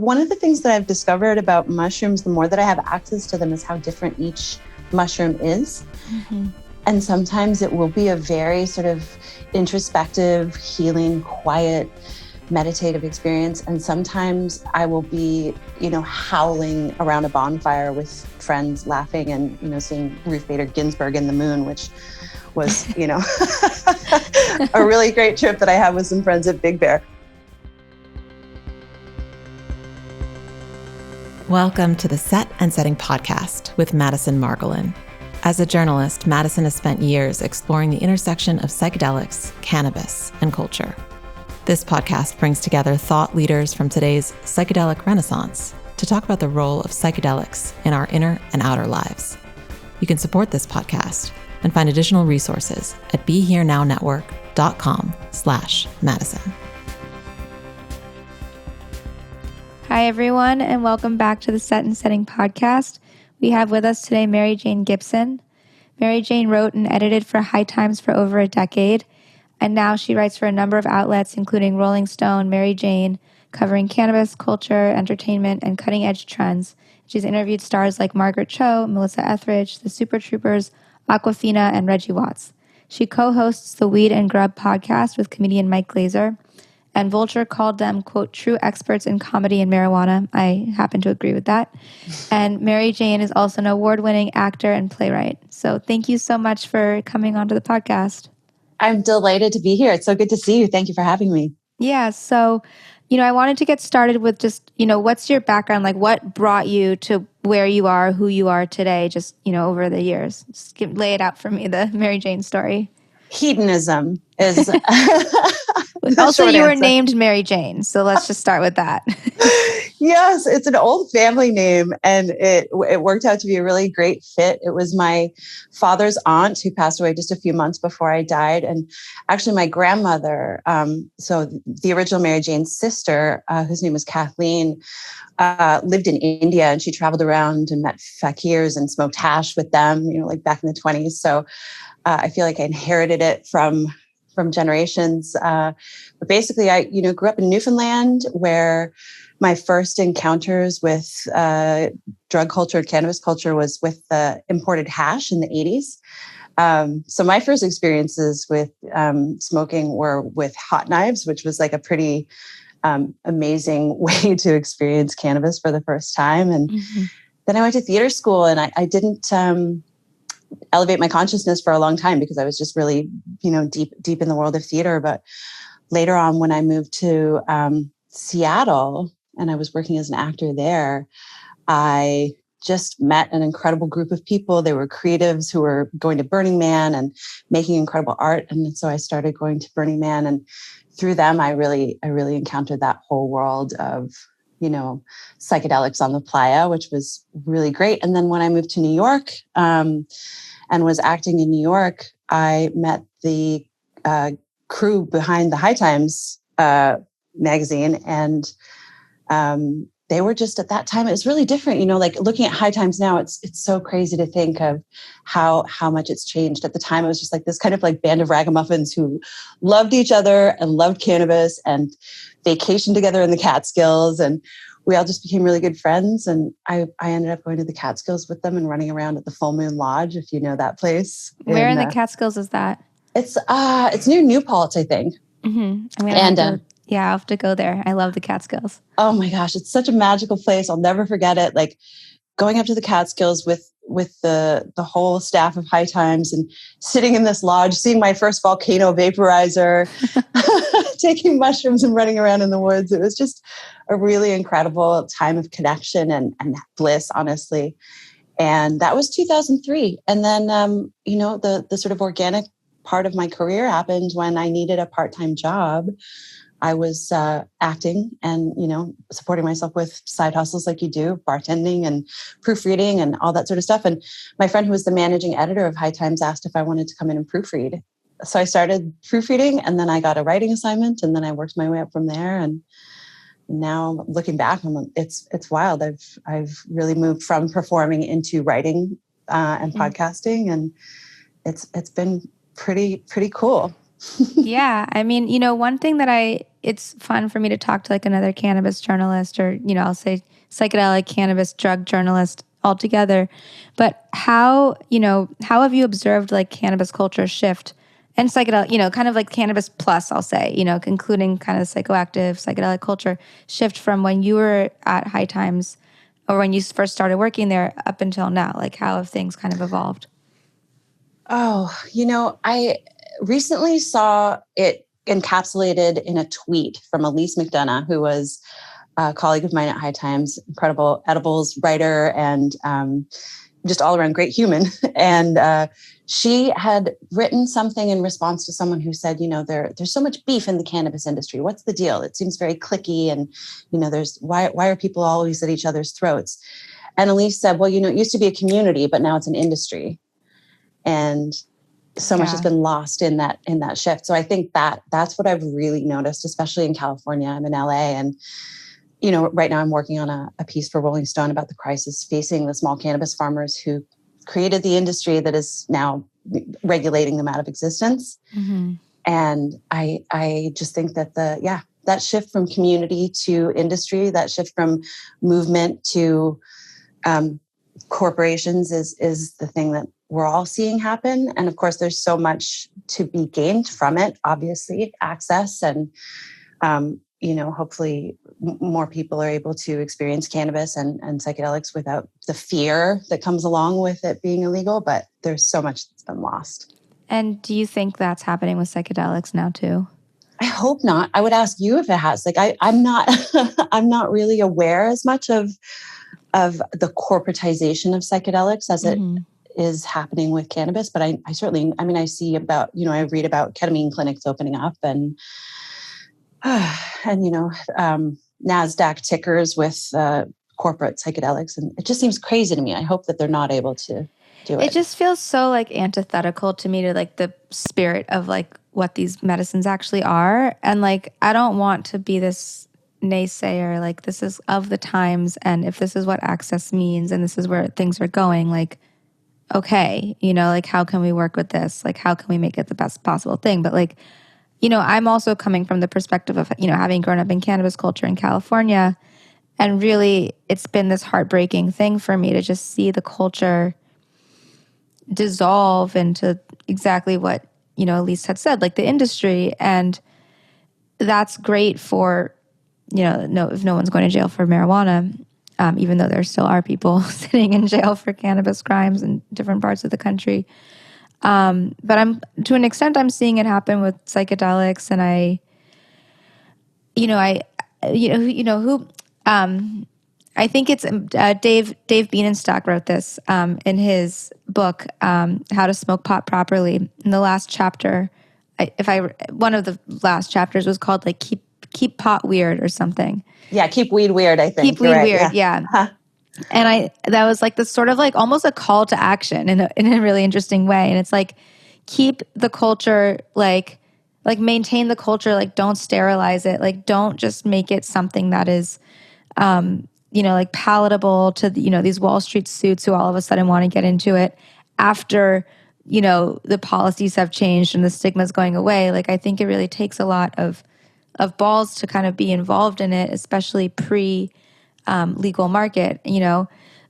one of the things that I've discovered about mushrooms, the more that I have access to them, is how different each mushroom is. Mm-hmm. And sometimes it will be a very sort of introspective, healing, quiet, meditative experience. And sometimes I will be, howling around a bonfire with friends laughing and, seeing Ruth Bader Ginsburg in the moon, which was, a really great trip that I had with some friends at Big Bear. Welcome to the Set and Setting podcast with Madison Margolin. As a journalist, Madison has spent years exploring the intersection of psychedelics, cannabis, and culture. This podcast brings together thought leaders from today's psychedelic renaissance to talk about the role of psychedelics in our inner and outer lives. You can support this podcast and find additional resources at BeHereNowNetwork.com/Madison. Hi, everyone, and welcome back to the Set and Setting podcast. We have with us today Mary Jane Gibson. Mary Jane wrote and edited for High Times for over a decade, and now she writes for a number of outlets, including Rolling Stone, Mary Jane, covering cannabis, culture, entertainment, and cutting-edge trends. She's interviewed stars like Margaret Cho, Melissa Etheridge, the Super Troopers, Aquafina, and Reggie Watts. She co-hosts the Weed Grub podcast with comedian Mike Glazer, and Vulture called them, quote, true experts in comedy and marijuana. I happen to agree with that. And Mary Jane is also an award-winning actor and playwright. So thank you so much for coming onto the podcast. I'm delighted to be here. It's so good to see you. Thank you for having me. Yeah. So, I wanted to get started with just, what's your background? Like, what brought you to where you are, who you are today, just, over the years? Just lay it out for me, the Mary Jane story. Hedonism is... Also, you were named Mary Jane, so let's just start with that. Yes, it's an old family name, and it worked out to be a really great fit. It was my father's aunt who passed away just a few months before I died, and actually my grandmother, so the original Mary Jane's sister, whose name was Kathleen, lived in India, and she traveled around and met fakirs and smoked hash with them, like back in the 1920s. So I feel like I inherited it from generations. But basically, I, grew up in Newfoundland, where my first encounters with drug culture, cannabis culture, was with imported hash in the 80s. So my first experiences with smoking were with hot knives, which was like a pretty amazing way to experience cannabis for the first time. And then I went to theater school, and I didn't elevate my consciousness for a long time because I was just really, deep in the world of theater. But later on, when I moved to Seattle and I was working as an actor there, I just met an incredible group of people. They were creatives who were going to Burning Man and making incredible art. And so I started going to Burning Man, and through them, I really encountered that whole world of, psychedelics on the playa, which was really great. And then when I moved to New York and was acting in New York, I met the crew behind the High Times magazine. And they were just, at that time, it was really different. Like looking at High Times now, it's so crazy to think of how much it's changed. At the time, it was just like this kind of like band of ragamuffins who loved each other and loved cannabis and vacationed together in the Catskills. And we all just became really good friends. And I ended up going to the Catskills with them and running around at the Full Moon Lodge, if you know that place. Where in the Catskills is that? It's near New Paltz, I think. Mm-hmm. I'll have to go there. I love the Catskills. Oh my gosh, it's such a magical place. I'll never forget it. Like going up to the Catskills with the whole staff of High Times and sitting in this lodge, seeing my first volcano vaporizer, taking mushrooms and running around in the woods. It was just a really incredible time of connection and bliss, honestly. And that was 2003. And then, the sort of organic part of my career happened when I needed a part-time job. I was acting and, supporting myself with side hustles like you do, bartending and proofreading and all that sort of stuff. And my friend who was the managing editor of High Times asked if I wanted to come in and proofread. So I started proofreading, and then I got a writing assignment, and then I worked my way up from there. And now looking back, it's wild. I've really moved from performing into writing and podcasting, and it's been pretty cool. Yeah. I mean, one thing that it's fun for me to talk to like another cannabis journalist or, I'll say psychedelic cannabis drug journalist altogether. But how have you observed like cannabis culture shift and psychedelic, kind of like cannabis plus, I'll say, including kind of psychoactive psychedelic culture shift from when you were at High Times or when you first started working there up until now? Like how have things kind of evolved? Oh, I recently saw it encapsulated in a tweet from Elise McDonough, who was a colleague of mine at High Times, incredible edibles writer and just all around great human. And she had written something in response to someone who said, there's so much beef in the cannabis industry. What's the deal? It seems very cliquey, and there's why are people always at each other's throats? And Elise said, well, it used to be a community, but now it's an industry. And so much has been lost in that shift. So I think that's what I've really noticed, especially in California. I'm in LA, and right now I'm working on a piece for Rolling Stone about the crisis facing the small cannabis farmers who created the industry that is now regulating them out of existence. Mm-hmm. And I just think that that shift from community to industry, that shift from movement to corporations is the thing that we're all seeing happen. And of course, there's so much to be gained from it, obviously, access and, hopefully more people are able to experience cannabis and psychedelics without the fear that comes along with it being illegal. But there's so much that's been lost. And do you think that's happening with psychedelics now too? I hope not. I would ask you if it has. Like I'm not I'm not really aware as much of the corporatization of psychedelics as it is happening with cannabis. But I certainly, I see about, I read about ketamine clinics opening up and NASDAQ tickers with corporate psychedelics. And it just seems crazy to me. I hope that they're not able to do it. It just feels so like antithetical to me to like the spirit of like what these medicines actually are. And like, I don't want to be this naysayer, like this is of the times. And if this is what access means and this is where things are going, like, okay, like how can we work with this? Like, how can we make it the best possible thing? But like, I'm also coming from the perspective of, having grown up in cannabis culture in California. And really, it's been this heartbreaking thing for me to just see the culture dissolve into exactly what, Elise had said, like the industry. And that's great for, if no one's going to jail for marijuana, even though there still are people sitting in jail for cannabis crimes in different parts of the country. But to an extent, I'm seeing it happen with psychedelics, and I think it's Dave Bienenstock wrote this in his book, How to Smoke Pot Properly. In the last chapter, one of the last chapters was called like keep pot weird or something. Yeah, keep weed weird, I think. Keep weed weird, yeah. Huh. And that was like this sort of like almost a call to action in a really interesting way. And it's like, keep the culture, like maintain the culture, like don't sterilize it. Like don't just make it something that is, like palatable to, these Wall Street suits who all of a sudden want to get into it after, the policies have changed and the stigma is going away. Like, I think it really takes a lot of balls to kind of be involved in it, especially legal market,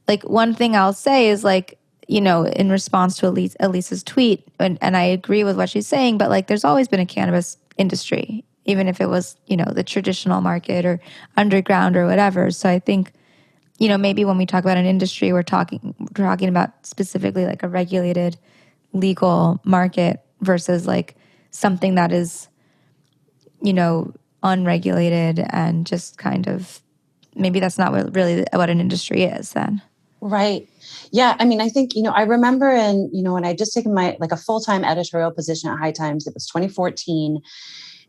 like one thing I'll say is like, in response to Elise's tweet, and I agree with what she's saying, but like there's always been a cannabis industry, even if it was, the traditional market or underground or whatever. So I think, maybe when we talk about an industry, we're talking about specifically like a regulated legal market versus like something that is, unregulated and just kind of, maybe that's not what an industry is then. Right. Yeah. I think, I remember when I just taken a full-time editorial position at High Times, it was 2014.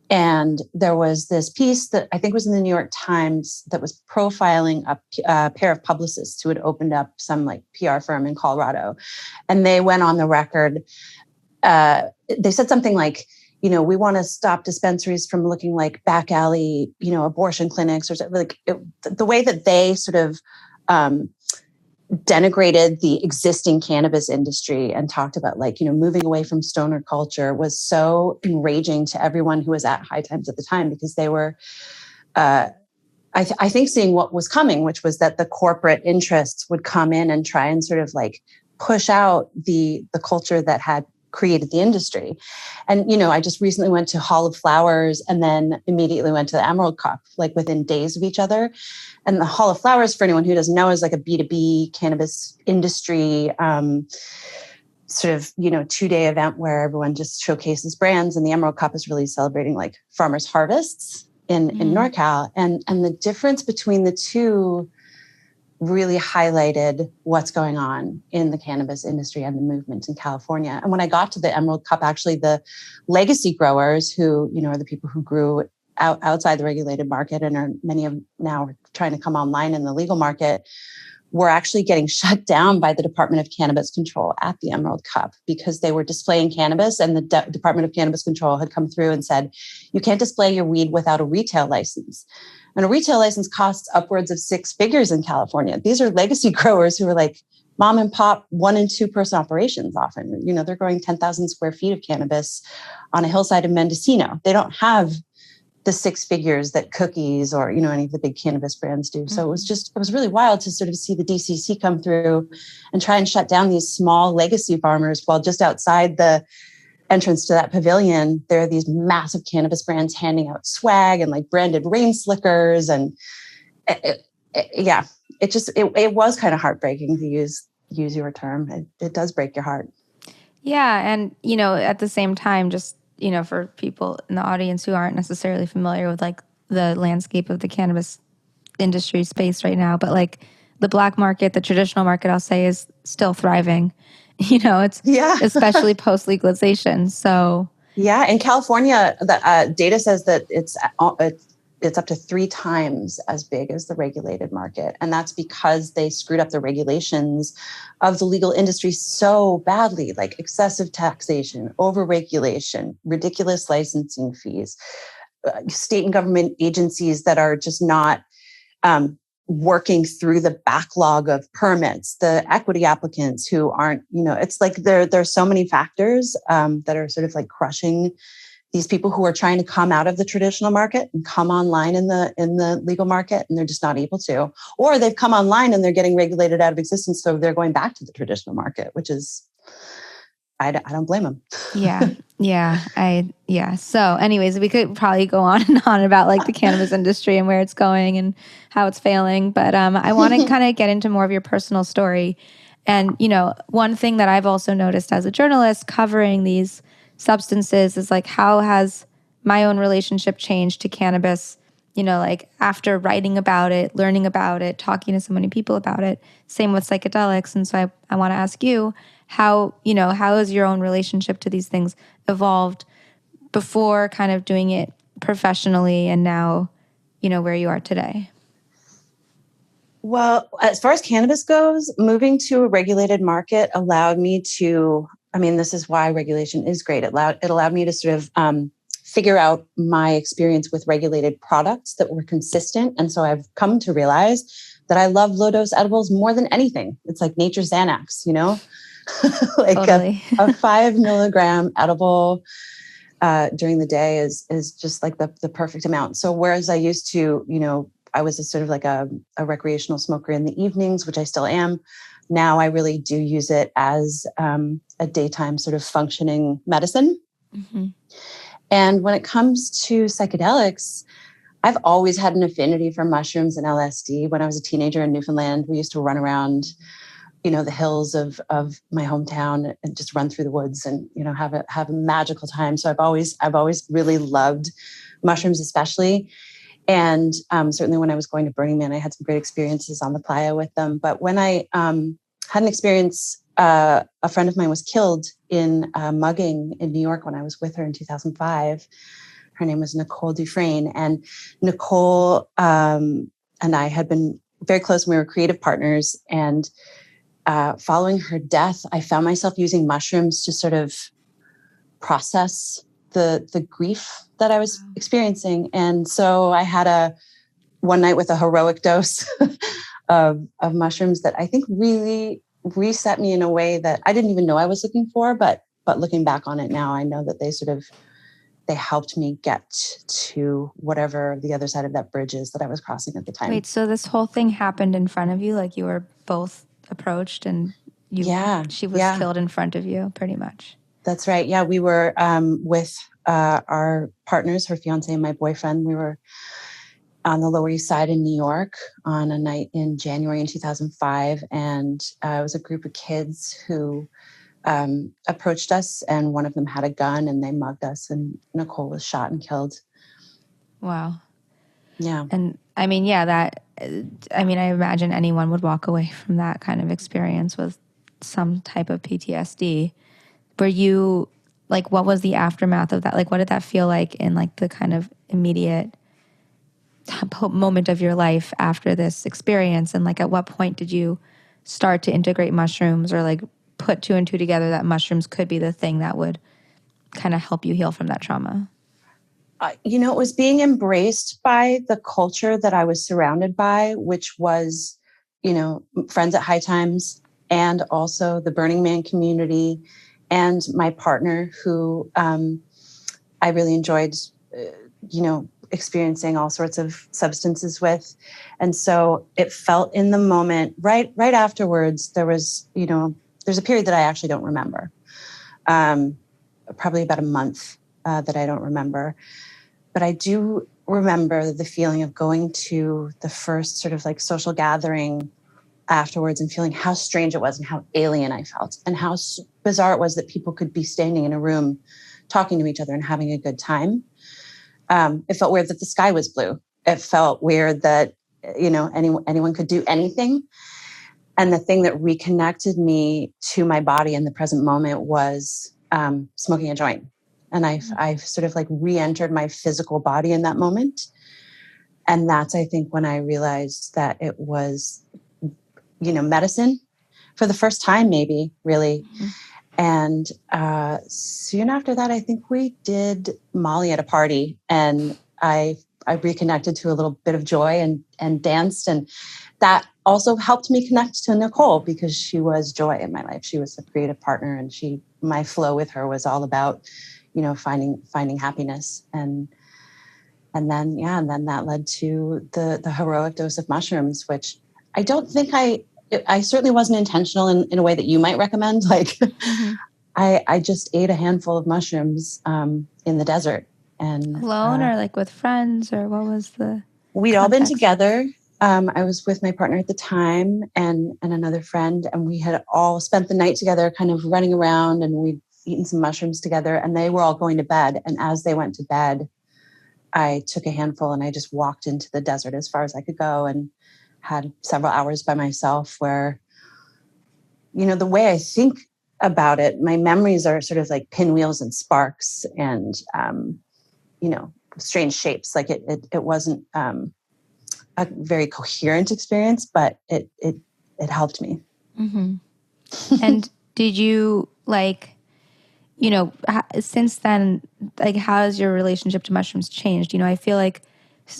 And there was this piece that I think was in the New York Times that was profiling a pair of publicists who had opened up some like PR firm in Colorado. And they went on the record. They said something like, we want to stop dispensaries from looking like back alley, abortion clinics or something. Like the way that they sort of denigrated the existing cannabis industry and talked about moving away from stoner culture was so enraging to everyone who was at High Times at the time, because they were, I think, seeing what was coming, which was that the corporate interests would come in and try and sort of push out the culture that had created the industry. And, I just recently went to Hall of Flowers and then immediately went to the Emerald Cup, within days of each other. And the Hall of Flowers, for anyone who doesn't know, is a B2B cannabis industry, sort of, 2-day event where everyone just showcases brands. And the Emerald Cup is really celebrating farmers' harvests in NorCal. And the difference between the two really highlighted what's going on in the cannabis industry and the movement in California. And when I got to the Emerald Cup, actually the legacy growers who, are the people who grew outside the regulated market and are many of now trying to come online in the legal market, were actually getting shut down by the Department of Cannabis Control at the Emerald Cup because they were displaying cannabis, and the Department of Cannabis Control had come through and said, you can't display your weed without a retail license. And a retail license costs upwards of 6 figures in California. These are legacy growers who are mom and pop 1 and 2 person operations often. They're growing 10,000 square feet of cannabis on a hillside in Mendocino. They don't have the 6 figures that Cookies or, any of the big cannabis brands do. So it was really wild to sort of see the DCC come through and try and shut down these small legacy farmers, while just outside the entrance to that pavilion, there are these massive cannabis brands handing out swag and branded rain slickers. And it was kind of heartbreaking, to use your term. It does break your heart. Yeah. And, at the same time, just, for people in the audience who aren't necessarily familiar with the landscape of the cannabis industry space right now, but the black market, the traditional market, I'll say, is still thriving. It's especially post legalization. So in California, the data says that it's up to 3 times as big as the regulated market, and that's because they screwed up the regulations of the legal industry so badly, excessive taxation, overregulation, ridiculous licensing fees, state and government agencies that are just not working through the backlog of permits, the equity applicants who aren't, it's there's so many factors that are sort of crushing these people who are trying to come out of the traditional market and come online in the legal market, and they're just not able to, or they've come online and they're getting regulated out of existence, so they're going back to the traditional market, which is, I don't blame them. Yeah. So anyways, we could probably go on and on about the cannabis industry and where it's going and how it's failing. But I want to kind of get into more of your personal story. And, one thing that I've also noticed as a journalist covering these substances is how has my own relationship changed to cannabis, after writing about it, learning about it, talking to so many people about it. Same with psychedelics. And so I want to ask you, how has your own relationship to these things evolved before kind of doing it professionally and now, where you are today? Well, as far as cannabis goes, moving to a regulated market allowed me to, this is why regulation is great. It allowed me to sort of figure out my experience with regulated products that were consistent. And so I've come to realize that I love low-dose edibles more than anything. It's like nature's Xanax, Totally. a 5 milligram edible during the day is just the perfect amount. So whereas I used to, I was a sort of a recreational smoker in the evenings, which I still am. Now I really do use it as a daytime sort of functioning medicine. Mm-hmm. And when it comes to psychedelics, I've always had an affinity for mushrooms and LSD. When I was a teenager in Newfoundland, we used to run around, the hills of my hometown and just run through the woods and, have a magical time. So I've always really loved mushrooms, especially. And certainly when I was going to Burning Man, I had some great experiences on the playa with them. But when I had an experience, a friend of mine was killed in a mugging in New York when I was with her in 2005. Her name was Nicole Dufresne. And Nicole and I had been very close. We were creative partners. And following her death, I found myself using mushrooms to sort of process the grief that I was experiencing. And so I had one night with a heroic dose of mushrooms that I think really reset me in a way that I didn't even know I was looking for. But looking back on it now, I know that they helped me get to whatever the other side of that bridge is that I was crossing at the time. Wait, so this whole thing happened in front of you? Like you were both approached and she was killed in front of you, pretty much? That's right. Yeah, we were with our partners, her fiance and my boyfriend. We were on the Lower East Side in New York on a night in January in 2005. And it was a group of kids who approached us, and one of them had a gun and they mugged us, and Nicole was shot and killed. Wow. Yeah. And I imagine anyone would walk away from that kind of experience with some type of PTSD. Were you, like, what was the aftermath of that? Like, what did that feel like in, like, the kind of immediate moment of your life after this experience? And, like, at what point did you start to integrate mushrooms or, like, put two and two together that mushrooms could be the thing that would kind of help you heal from that trauma? It was being embraced by the culture that I was surrounded by, which was, friends at High Times, and also the Burning Man community, and my partner who I really enjoyed, experiencing all sorts of substances with. And so it felt in the moment, right afterwards, there was, there's a period that I actually don't remember, probably about a month that I don't remember. But I do remember the feeling of going to the first sort of like social gathering afterwards and feeling how strange it was and how alien I felt and how bizarre it was that people could be standing in a room talking to each other and having a good time. It felt weird that the sky was blue. It felt weird that, anyone could do anything. And the thing that reconnected me to my body in the present moment was smoking a joint. And I've sort of like re-entered my physical body in that moment. And that's, I think, when I realized that it was, medicine for the first time, maybe, really. Mm-hmm. And soon after that, I think we did Molly at a party, and I reconnected to a little bit of joy and danced. And that also helped me connect to Nicole, because she was joy in my life. She was a creative partner, and my flow with her was all about, finding happiness. And then that led to the heroic dose of mushrooms, which I don't think I certainly wasn't intentional in a way that you might recommend. Like, mm-hmm. I just ate a handful of mushrooms in the desert. And alone or like with friends, or what was the We'd context? all been together. I was with my partner at the time and another friend, and we had all spent the night together kind of running around, and we'd eaten some mushrooms together, and they were all going to bed. And as they went to bed, I took a handful and I just walked into the desert as far as I could go, and had several hours by myself where, the way I think about it, my memories are sort of like pinwheels and sparks and, strange shapes. Like it wasn't a very coherent experience, but it helped me. Mm-hmm. And did you since then, like, how has your relationship to mushrooms changed? I feel like,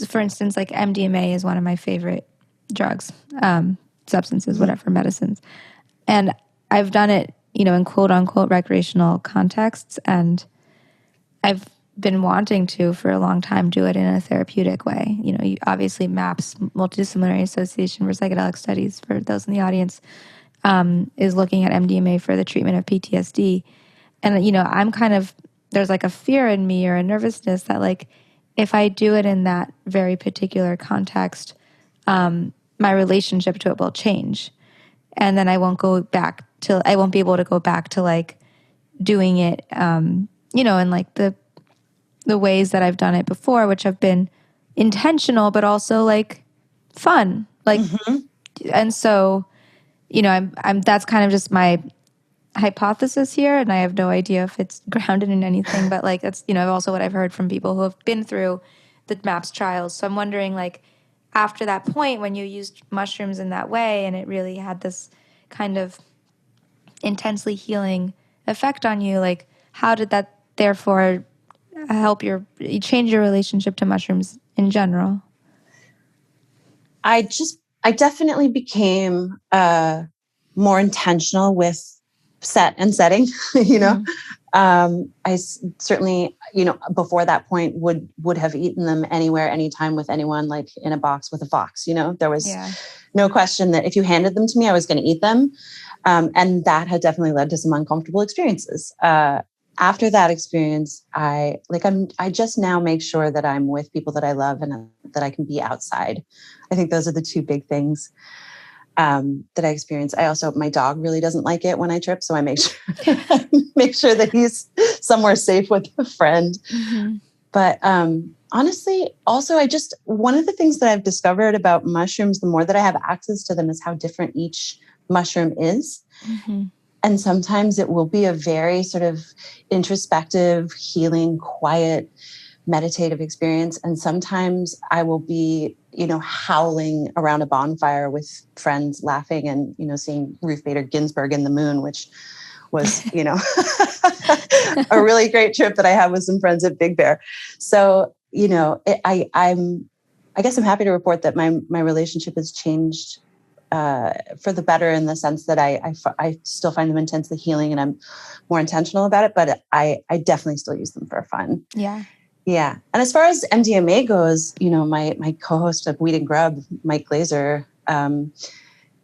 for instance, like MDMA is one of my favorite drugs, substances, whatever, medicines. And I've done it, in quote unquote recreational contexts. And I've been wanting to, for a long time, do it in a therapeutic way. Obviously MAPS, Multidisciplinary Association for Psychedelic Studies, for those in the audience, is looking at MDMA for the treatment of PTSD. And, I'm kind of, there's like a fear in me or a nervousness that, like, if I do it in that very particular context, my relationship to it will change. And then I won't be able to go back to like doing it, in like the ways that I've done it before, which have been intentional, but also like fun. Like, mm-hmm. And so, I'm that's kind of just my hypothesis here, and I have no idea if it's grounded in anything, but like that's, also what I've heard from people who have been through the MAPS trials. So I'm wondering, like, after that point when you used mushrooms in that way and it really had this kind of intensely healing effect on you, like, how did that therefore help change your relationship to mushrooms in general? I I definitely became more intentional with set and setting, you know. Certainly, before that point would have eaten them anywhere, anytime with anyone, like in a box with a fox, there was no question that if you handed them to me, I was going to eat them. And that had definitely led to some uncomfortable experiences. After that experience, I just now make sure that I'm with people that I love and that I can be outside. I think those are the two big things that I experience. My dog really doesn't like it when I trip, so I make sure that he's somewhere safe with a friend. Mm-hmm. But honestly, also, one of the things that I've discovered about mushrooms, the more that I have access to them, is how different each mushroom is. Mm-hmm. And sometimes it will be a very sort of introspective, healing, quiet, meditative experience. And sometimes I will be, howling around a bonfire with friends, laughing and, seeing Ruth Bader Ginsburg in the moon, which was, a really great trip that I had with some friends at Big Bear. So, I guess I'm happy to report that my relationship has changed for the better, in the sense that I still find them intensely healing and I'm more intentional about it, but I definitely still use them for fun. Yeah. Yeah. And as far as MDMA goes, my co-host of Weed Grub, Mike Glazer,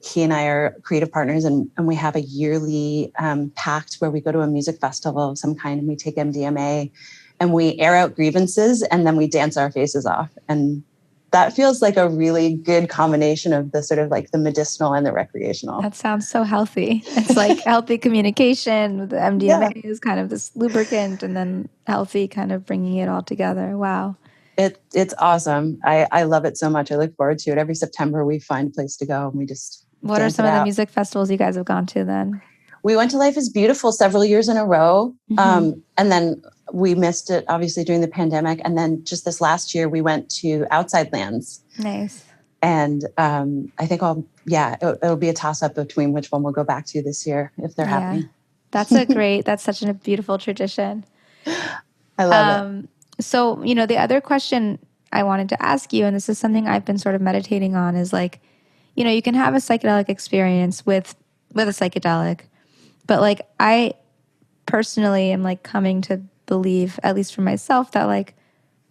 he and I are creative partners, and we have a yearly pact where we go to a music festival of some kind and we take MDMA and we air out grievances and then we dance our faces off. And that feels like a really good combination of the sort of like the medicinal and the recreational. That sounds so healthy. It's like healthy communication. The MDMA is kind of this lubricant, and then healthy kind of bringing it all together. Wow. It's awesome. I love it so much. I look forward to it. Every September we find a place to go and we just What are some of the music festivals you guys have gone to then? We went to Life is Beautiful several years in a row. Mm-hmm. And then we missed it, obviously, during the pandemic. And then just this last year, we went to Outside Lands. Nice. And I think it'll be a toss-up between which one we'll go back to this year, if they're happening. That's such a beautiful tradition. I love it. So, the other question I wanted to ask you, and this is something I've been sort of meditating on, is like, you can have a psychedelic experience with a psychedelic, but like I personally am like coming to believe, at least for myself, that like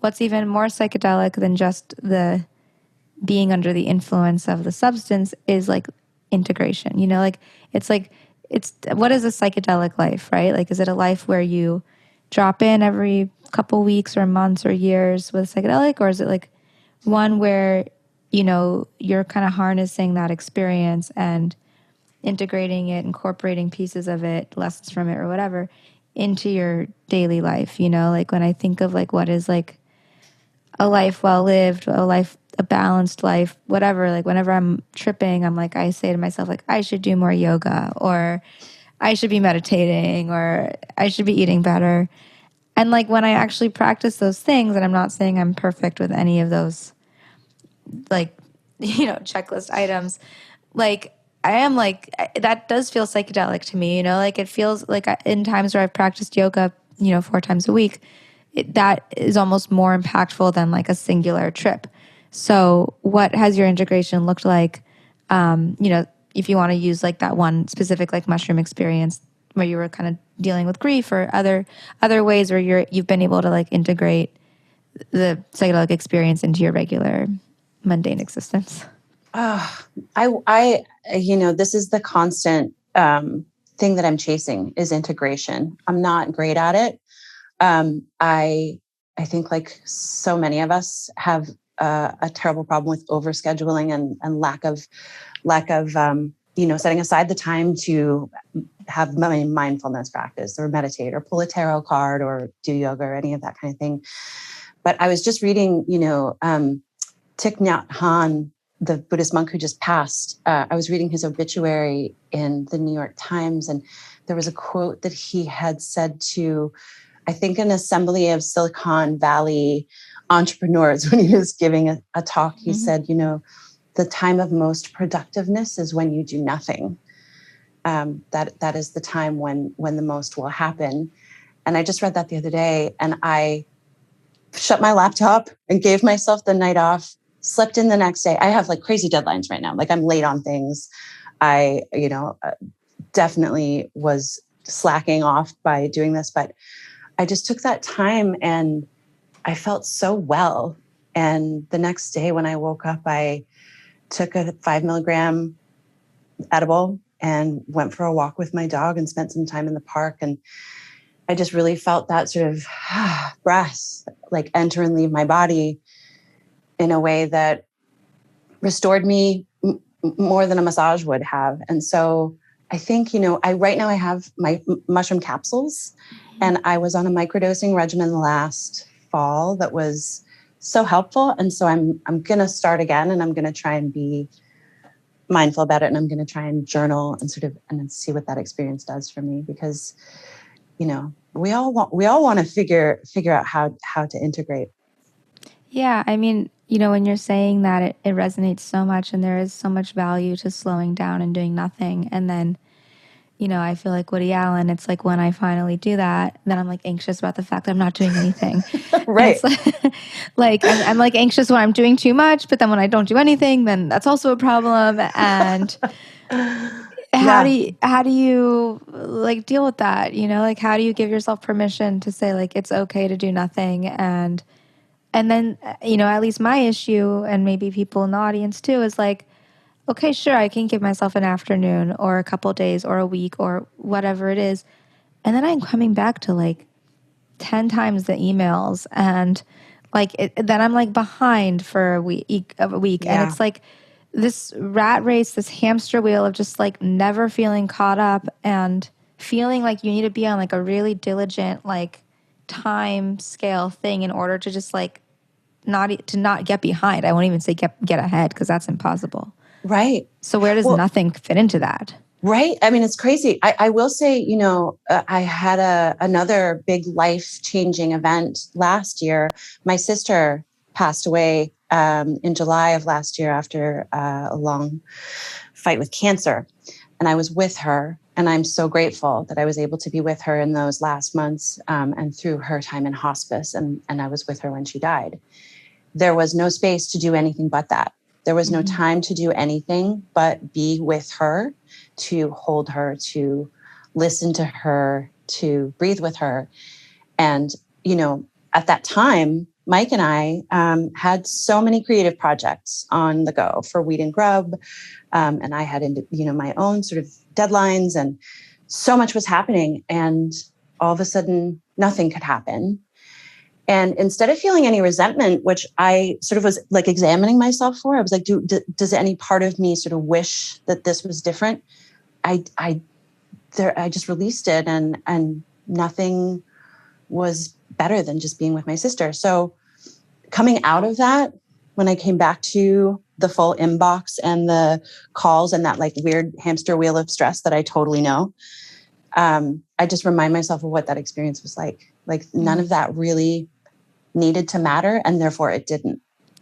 what's even more psychedelic than just the being under the influence of the substance is like integration. It's what is a psychedelic life, right? Like, is it a life where you drop in every couple weeks or months or years with psychedelic, or is it like one where you're kind of harnessing that experience and integrating it, incorporating pieces of it, lessons from it or whatever, into your daily life? Like when I think of like what is like a life well lived, a balanced life, whatever, like whenever I'm tripping, I'm like, I say to myself, like, I should do more yoga, or I should be meditating, or I should be eating better. And like when I actually practice those things, and I'm not saying I'm perfect with any of those, like, checklist items, like I am like, that does feel psychedelic to me, like it feels like in times where I've practiced yoga, 4 times a week, that is almost more impactful than like a singular trip. So what has your integration looked like? If you want to use like that one specific like mushroom experience where you were kind of dealing with grief, or other ways where you've been able to like integrate the psychedelic experience into your regular mundane existence. This is the constant thing that I'm chasing, is integration. I'm not great at it. I think like so many of us have a terrible problem with overscheduling and lack of setting aside the time to have mindfulness practice or meditate or pull a tarot card or do yoga or any of that kind of thing. But I was just reading, Thich Nhat Hanh, the Buddhist monk who just passed. I was reading his obituary in the New York Times, and there was a quote that he had said to, I think, an assembly of Silicon Valley entrepreneurs when he was giving a talk. He said, the time of most productiveness is when you do nothing. That is the time when the most will happen. And I just read that the other day, and I shut my laptop and gave myself the night off slept in the next day. I have like crazy deadlines right now. Like I'm late on things. I, definitely was slacking off by doing this, but I just took that time and I felt so well. And the next day when I woke up, I took a 5 milligram edible and went for a walk with my dog and spent some time in the park. And I just really felt that sort of breath like enter and leave my body in a way that restored me more than a massage would have. And so I think, right now I have my mushroom capsules, and I was on a microdosing regimen last fall that was so helpful. And so I'm going to start again, and I'm going to try and be mindful about it. And I'm going to try and journal and and see what that experience does for me, because, we all want to figure out how to integrate. Yeah. I mean, when you're saying that, it resonates so much, and there is so much value to slowing down and doing nothing. And then, I feel like Woody Allen, it's like when I finally do that, then I'm like anxious about the fact that I'm not doing anything. Right. And it's like I'm like anxious when I'm doing too much, but then when I don't do anything, then that's also a problem. And how do you like deal with that? Like how do you give yourself permission to say like it's okay to do nothing? And then, at least my issue, and maybe people in the audience too, is like, okay, sure, I can give myself an afternoon or a couple days or a week or whatever it is. And then I'm coming back to like 10 times the emails, and like then I'm like behind for a week. Yeah. And it's like this rat race, this hamster wheel of just like never feeling caught up and feeling like you need to be on like a really diligent, like time scale thing in order to just like not get behind. I won't even say get ahead, because that's impossible. Right. So where does nothing fit into that? Right. I mean, it's crazy. I will say, I had another big life-changing event last year. My sister passed away in July of last year after a long fight with cancer. And I was with her. And I'm so grateful that I was able to be with her in those last months and through her time in hospice. And I was with her when she died. There was no space to do anything but that. There was no time to do anything but be with her, to hold her, to listen to her, to breathe with her. And, at that time, Mike and I had so many creative projects on the go for Weed Grub. And I had, my own sort of deadlines, and so much was happening. And all of a sudden, nothing could happen. And instead of feeling any resentment, which I sort of was like examining myself for, I was like, does any part of me sort of wish that this was different? I just released it, and nothing was better than just being with my sister. So coming out of that, when I came back to the full inbox and the calls and that like weird hamster wheel of stress that I totally know, I just remind myself of what that experience was like. Like none of that really needed to matter, and therefore it didn't.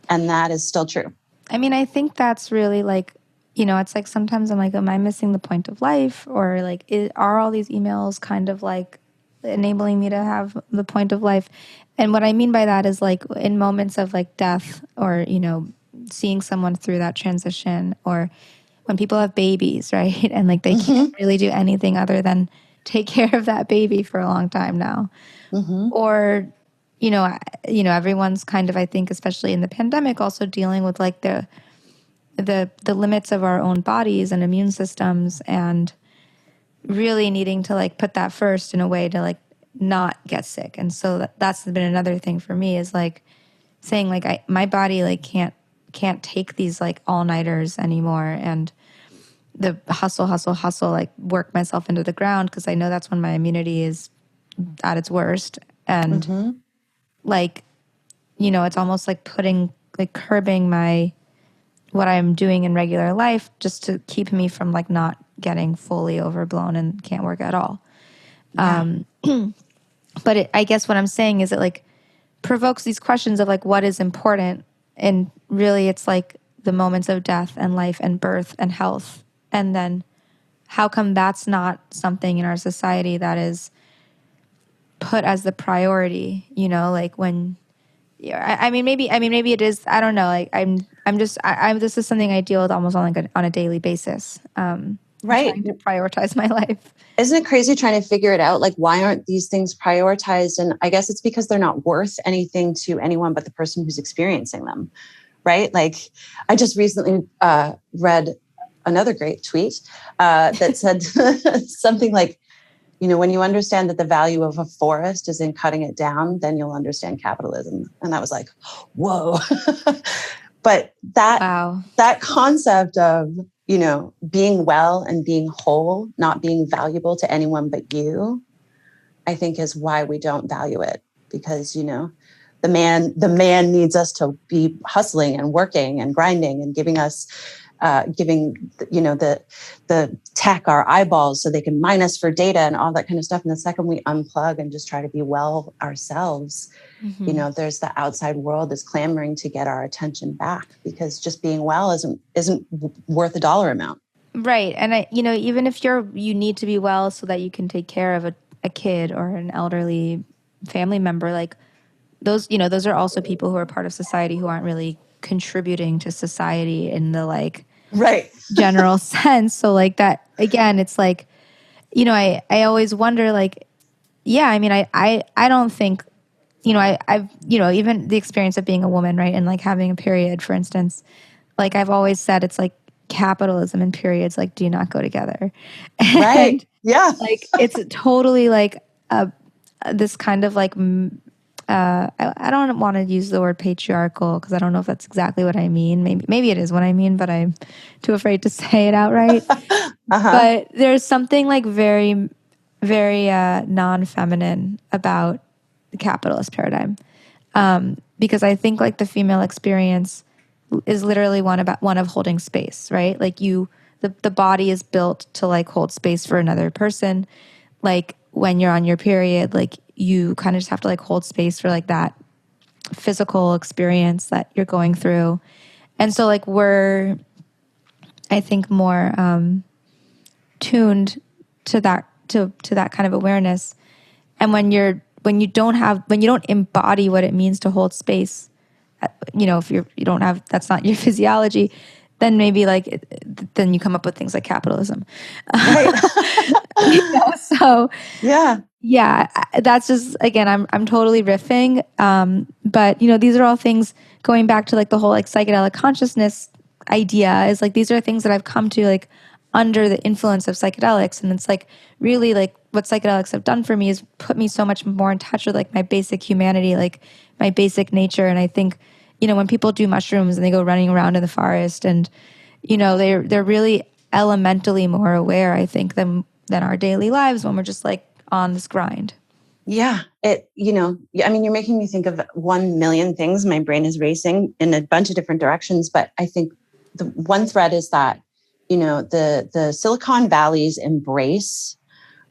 And that is still true. I mean, I think that's really like, it's like sometimes I'm like, am I missing the point of life? Or like, are all these emails kind of like enabling me to have the point of life? And what I mean by that is like in moments of like death, or, seeing someone through that transition, or when people have babies, right? And like they can't really do anything other than take care of that baby for a long time now. Or, everyone's kind of, I think, especially in the pandemic, also dealing with like the limits of our own bodies and immune systems, and really needing to like put that first in a way to like not get sick. And so that's been another thing for me, is like saying like my body like can't take these like all-nighters anymore, and the hustle, like work myself into the ground, because I know that's when my immunity is at its worst. And like, it's almost like curbing what I'm doing in regular life, just to keep me from like not getting fully overblown and can't work at all. Yeah. But I guess what I'm saying is it like provokes these questions of like, what is important? And really it's like the moments of death and life and birth and health. And then how come that's not something in our society that is put as the priority, like when Yeah, maybe it is. I don't know. Like, this is something I deal with almost on a daily basis. Right. Trying to prioritize my life. Isn't it crazy trying to figure it out? Like, why aren't these things prioritized? And I guess it's because they're not worth anything to anyone but the person who's experiencing them, right? Like, I just recently read another great tweet that said something like, when you understand that the value of a forest is in cutting it down, then you'll understand capitalism. And that was like, whoa. But that concept of, being well and being whole, not being valuable to anyone but you, I think is why we don't value it. Because, the man needs us to be hustling and working and grinding and giving the tech our eyeballs so they can mine us for data and all that kind of stuff. And the second we unplug and just try to be well ourselves, there's the outside world is clamoring to get our attention back, because just being well isn't worth a dollar amount. Right. And even if you need to be well so that you can take care of a kid or an elderly family member, like those are also people who are part of society who aren't really contributing to society in the right general sense. So like that, again, it's like, I always wonder, like, yeah, I mean, I don't think, I've, even the experience of being a woman, right. And like having a period, for instance, like I've always said, it's like capitalism and periods like do not go together. Right. And, yeah. Like it's totally like this kind of like, I don't want to use the word patriarchal because I don't know if that's exactly what I mean. Maybe it is what I mean, but I'm too afraid to say it outright. But there's something like very, very non-feminine about the capitalist paradigm, because I think like the female experience is literally one of holding space, right? Like the body is built to like hold space for another person. Like when you're on your period, like you kind of just have to like hold space for like that physical experience that you're going through. And so like we're, I think, more tuned to that kind of awareness. And when you don't embody what it means to hold space, if you don't have, that's not your physiology, then maybe like then you come up with things like capitalism. Right. So yeah, that's just, again, I'm totally riffing, but these are all things going back to like the whole like psychedelic consciousness idea, is like these are things that I've come to like under the influence of psychedelics. And it's like really like what psychedelics have done for me is put me so much more in touch with like my basic humanity, like my basic nature. And I think, when people do mushrooms and they go running around in the forest and, they're really elementally more aware, I think, than our daily lives when we're just like on this grind. Yeah. I mean, you're making me think of 1 million things. My brain is racing in a bunch of different directions, but I think the one thread is that, the Silicon Valley's embrace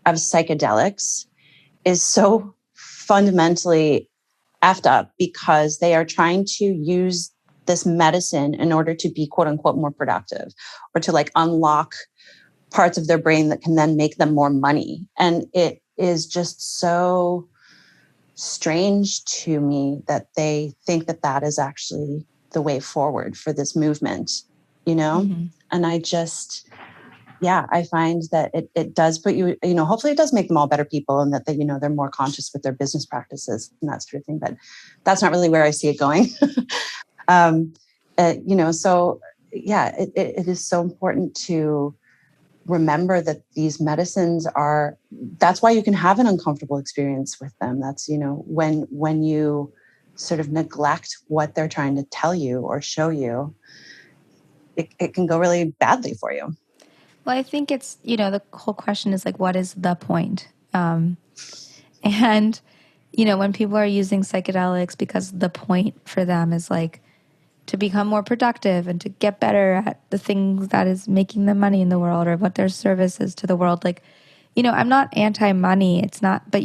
of psychedelics is so fundamentally effed up because they are trying to use this medicine in order to be quote unquote more productive, or to like unlock parts of their brain that can then make them more money. And it is just so strange to me that they think that that is actually the way forward for this movement, And I just, I find that it does put you, hopefully it does make them all better people, and that they, they're more conscious with their business practices and that sort of thing. But that's not really where I see it going. So it is so important to remember that these medicines that's why you can have an uncomfortable experience with them. That's, when you sort of neglect what they're trying to tell you or show you, it can go really badly for you. Well, I think it's, the whole question is like, what is the point? And, when people are using psychedelics because the point for them is like to become more productive and to get better at the things that is making them money in the world, or what their service is to the world. Like, I'm not anti-money. It's not, but,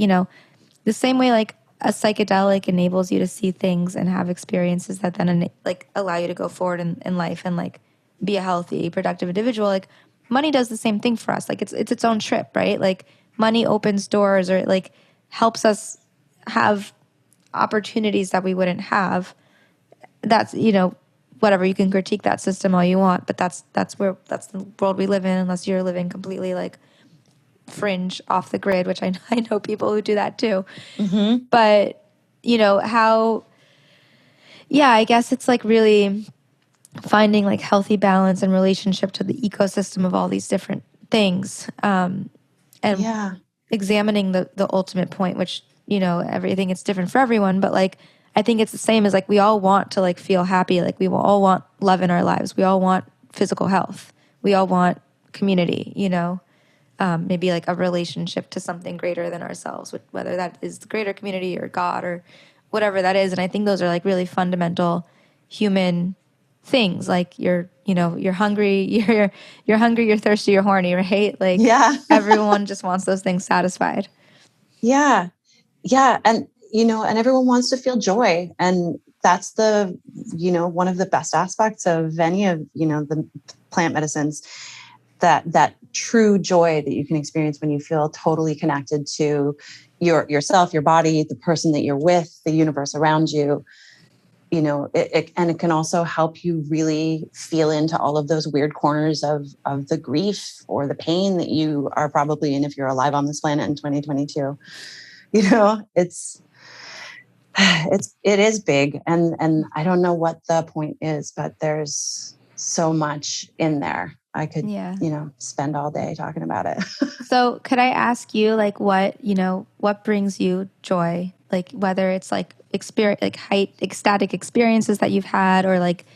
the same way like a psychedelic enables you to see things and have experiences that then like allow you to go forward in life and like be a healthy, productive individual. Like money does the same thing for us. Like it's its own trip, right? Like money opens doors, or it like helps us have opportunities that we wouldn't have. That's, whatever, you can critique that system all you want, but that's the world we live in, unless you're living completely like fringe off the grid, which I know people who do that too. Mm-hmm. But I guess it's like really finding like healthy balance and relationship to the ecosystem of all these different things, and examining the ultimate point, which, everything, it's different for everyone, but like I think it's the same as like we all want to like feel happy, like we all want love in our lives, we all want physical health, we all want community, maybe like a relationship to something greater than ourselves, whether that is the greater community or God or whatever that is. And I think those are like really fundamental human things. Like you're hungry, you're hungry, you're thirsty, you're horny, right? Like everyone just wants those things satisfied. Yeah. Yeah. And, and everyone wants to feel joy. And that's one of the best aspects of any of, the plant medicines, that true joy that you can experience when you feel totally connected to yourself, your body, the person that you're with, the universe around you. It can also help you really feel into all of those weird corners of the grief or the pain that you are probably in if you're alive on this planet in 2022. It is big, and I don't know what the point is, but there's so much in there. I could, spend all day talking about it. So could I ask you, like, what brings you joy? Like, whether it's like ecstatic experiences that you've had, or like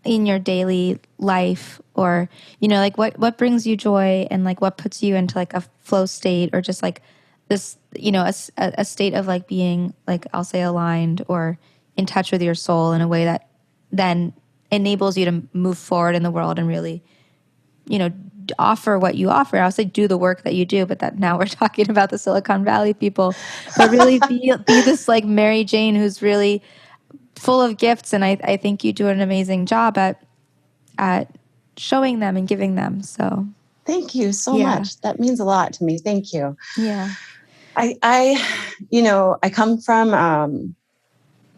in your daily life, or, like what brings you joy, and like what puts you into like a flow state, or just like this, a state of like being like, I'll say aligned or in touch with your soul in a way that then enables you to move forward in the world and really, offer what you offer. I'll say do the work that you do, but that now we're talking about the Silicon Valley people, but really be this like Mary Jane who's really full of gifts. And I think you do an amazing job at showing them and giving them. So thank you so much. That means a lot to me. Thank you. Yeah. I come from,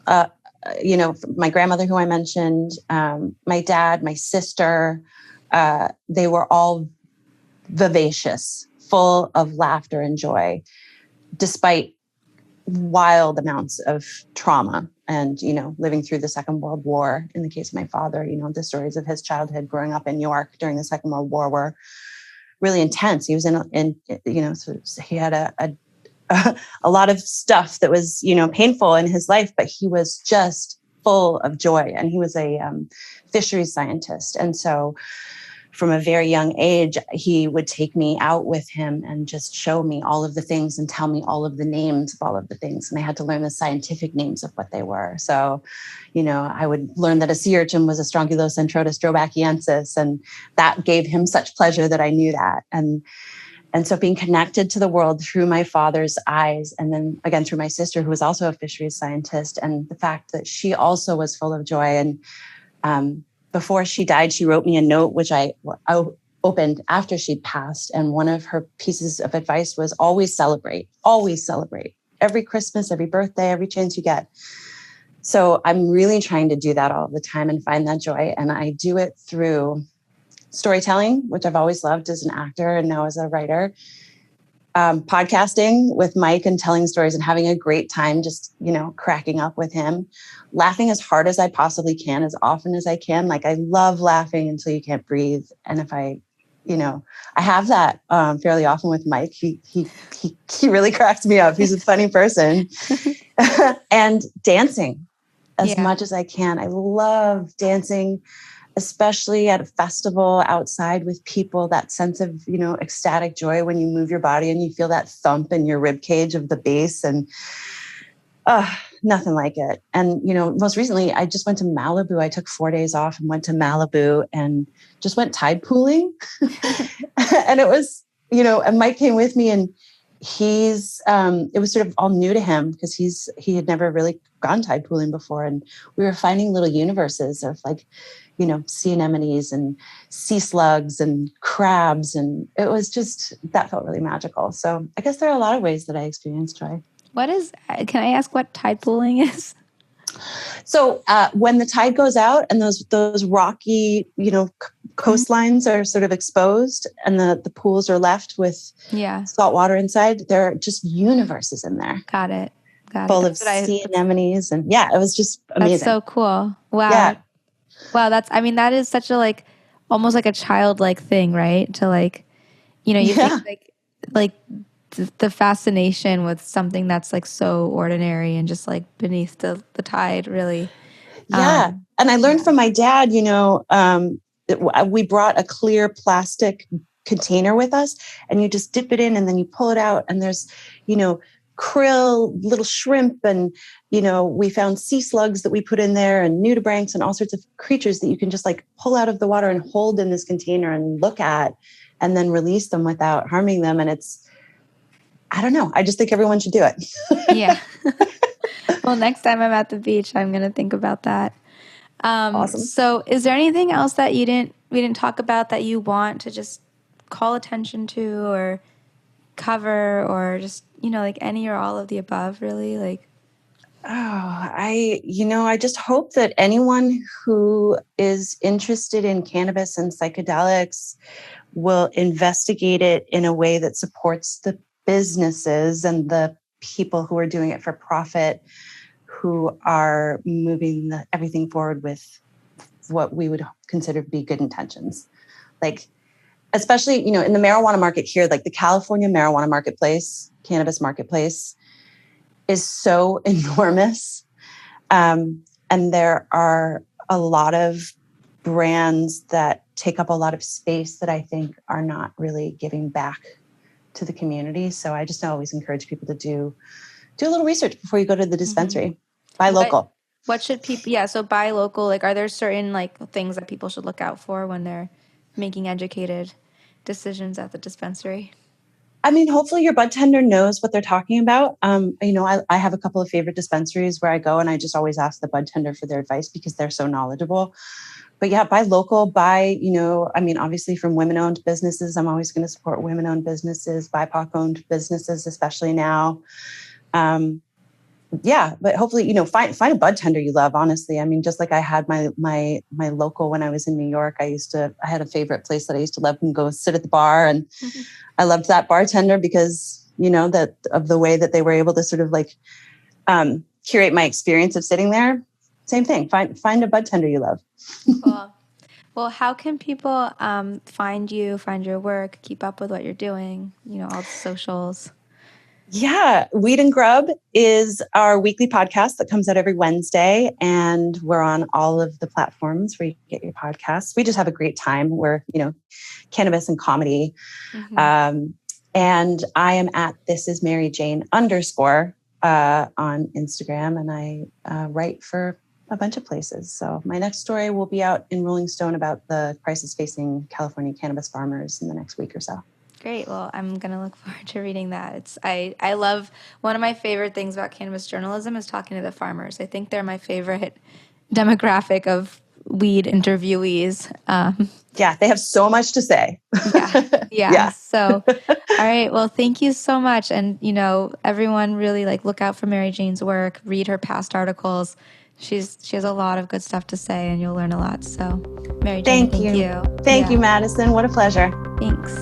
my grandmother, who I mentioned, my dad, my sister, they were all vivacious, full of laughter and joy, despite wild amounts of trauma and, living through the Second World War. In the case of my father, the stories of his childhood growing up in York during the Second World War were really intense. He was so he had a lot of stuff that was, painful in his life, but he was just full of joy. And he was a fisheries scientist. And so from a very young age, he would take me out with him and just show me all of the things and tell me all of the names of all of the things. And I had to learn the scientific names of what they were. So, I would learn that a sea urchin was a Strongylocentrotus drobachiensis. And that gave him such pleasure that I knew that. And so being connected to the world through my father's eyes, and then again through my sister, who was also a fisheries scientist, and the fact that she also was full of joy. And before she died, she wrote me a note, which I opened after she'd passed. And one of her pieces of advice was always celebrate every Christmas, every birthday, every chance you get. So I'm really trying to do that all the time and find that joy. And I do it through storytelling, which I've always loved as an actor and now as a writer, podcasting with Mike and telling stories and having a great time, just, cracking up with him, laughing as hard as I possibly can, as often as I can. Like I love laughing until you can't breathe. And if I have that fairly often with Mike. He really cracks me up. He's a funny person. And dancing as much as I can. I love dancing, especially at a festival outside with people, that sense of, ecstatic joy when you move your body and you feel that thump in your rib cage of the bass, and nothing like it. And, most recently I just went to Malibu. I took 4 days off and went to Malibu and just went tide pooling. And it was, and Mike came with me, and it was sort of all new to him because he had never really gone tide pooling before. And we were finding little universes of like, sea anemones and sea slugs and crabs. And it was just, that felt really magical. So I guess there are a lot of ways that I experience joy. Can I ask what tide pooling is? So when the tide goes out and those rocky, coastlines are sort of exposed and the pools are left with salt water inside, there are just universes in there. Got it. Full of sea anemones. And it was just amazing. That's so cool. Wow. Yeah. Wow. That is such a almost like a childlike thing, right? To you think the fascination with something that's so ordinary and just beneath the tide, really. Yeah. And I learned from my dad, we brought a clear plastic container with us and you just dip it in and then you pull it out and there's, krill, little shrimp. And, we found sea slugs that we put in there and nudibranchs and all sorts of creatures that you can just pull out of the water and hold in this container and look at and then release them without harming them. And I don't know. I just think everyone should do it. Yeah. Well, next time I'm at the beach, I'm going to think about that. Awesome. So is there anything else that we didn't talk about that you want to just call attention to or cover or just, any or all of the above, really? I just hope that anyone who is interested in cannabis and psychedelics will investigate it in a way that supports the businesses and the people who are doing it for profit, who are moving everything forward with what we would consider to be good intentions. Especially, in the marijuana market here, the California marijuana marketplace, cannabis marketplace is so enormous. And there are a lot of brands that take up a lot of space that I think are not really giving back to the community. So I just always encourage people to do a little research before you go to the dispensary. Mm-hmm. Buy local. What should people, so buy local, are there certain things that people should look out for when they're making educated decisions at the dispensary? Hopefully your bud tender knows what they're talking about. I have a couple of favorite dispensaries where I go and I just always ask the bud tender for their advice because they're so knowledgeable. But buy local, obviously from women-owned businesses. I'm always going to support women-owned businesses, BIPOC-owned businesses, especially now. But hopefully, find a bud tender you love, honestly. Just like I had my local when I was in New York, I had a favorite place that I used to love and go sit at the bar. And I loved that bartender because, that of the way that they were able to sort of curate my experience of sitting there. Same thing. Find a bud tender you love. Cool. Well, how can people find you, find your work, keep up with what you're doing, all the socials? Yeah, Weed Grub is our weekly podcast that comes out every Wednesday, and we're on all of the platforms where you get your podcasts. We just have a great time. We're, cannabis and comedy. Mm-hmm. And I am at This Is Mary Jane _ on Instagram, and I write for a bunch of places. So my next story will be out in Rolling Stone about the crisis facing California cannabis farmers in the next week or so. Great. Well, I'm going to look forward to reading that. I love, one of my favorite things about cannabis journalism is talking to the farmers. I think they're my favorite demographic of weed interviewees. They have so much to say. Yeah. So, all right. Well, thank you so much. And, everyone really look out for Mary Jane's work, read her past articles. She has a lot of good stuff to say and you'll learn a lot. So, Mary Jane, thank you. Thank you, Madison. What a pleasure. Thanks.